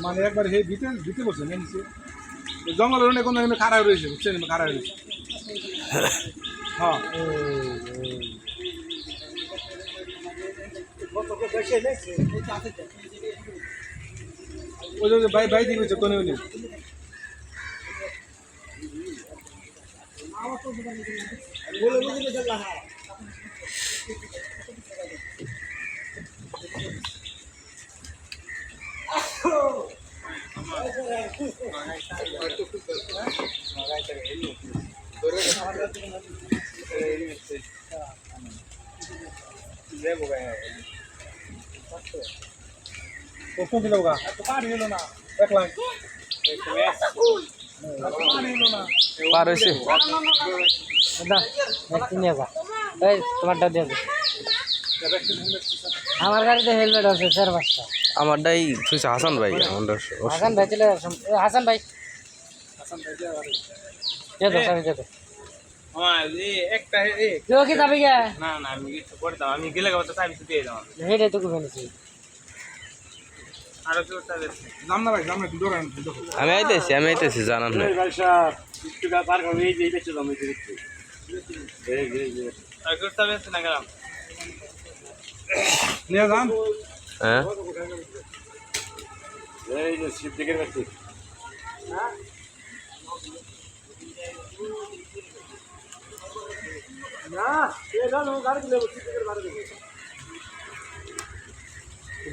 মানে একবার হে দিতে দিতে বসে মেনছে জঙ্গলের অনেক কোনো খাড়া রয়েছে বুঝছেন খাড়া রয়েছে হ্যাঁ ওই যে বাই বাই দিকে কোনে উনি কত কিলো গা তো পার হলো না দেখলাম পার হইছে দাও একটু নিয়ে যা এই তোমারটা দিয়ে দে আমার গাড়িতে হেলমেট আছে 4-5টা আমারটাই তুই হাসান ভাই আমাদের হাসান ভাই চলে আসুন হাসান ভাই দিয়ে দাও সারি দিয়ে দাও একটা তুই কি যাবি গে না না আমি কিছু করতাম আমি গেলে তো চাবি দিয়ে দাও হেডে তো কুবেনছি আরো কেউ চাবি জাম না ভাই জাম না দুটো রান দুটো আমি আইতেছি জানান না আর কেউ চাবি আছে না গেলাম নিয়ে যান হ্যাঁ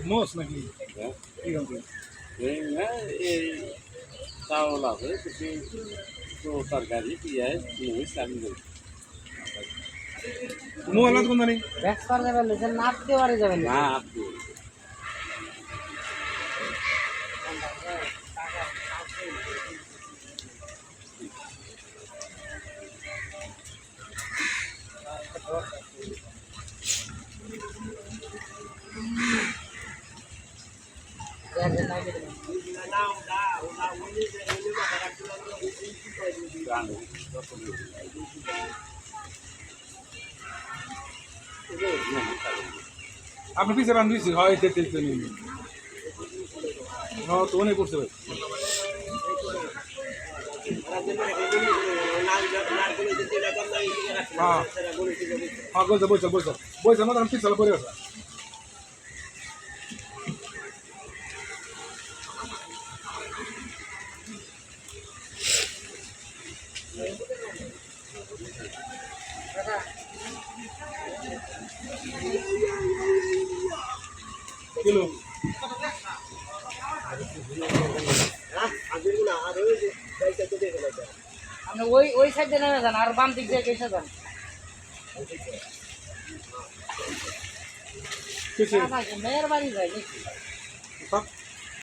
মোস নাকি কি হবে চাউল আছে তো তরকারি পেঁয়াজ মো আলাদা কোন জানি ব্যাক কর যাবে না নাচতে পারে যাবে না না আপনি পিছে রান দিয়েছি হয় তেতে নিন হ্যাঁ তো অনেক করছে ভাই হ্যাঁ হ্যাঁ বলছে বলছে বলছে বলছে আমাদের আমি পিছালে পড়ে গেছে কিলো আপনি ওই সাইডে নেমে যান আর বাম দিক দিয়ে কেসে যান কিসে মেয়ের বাড়ি যায় সব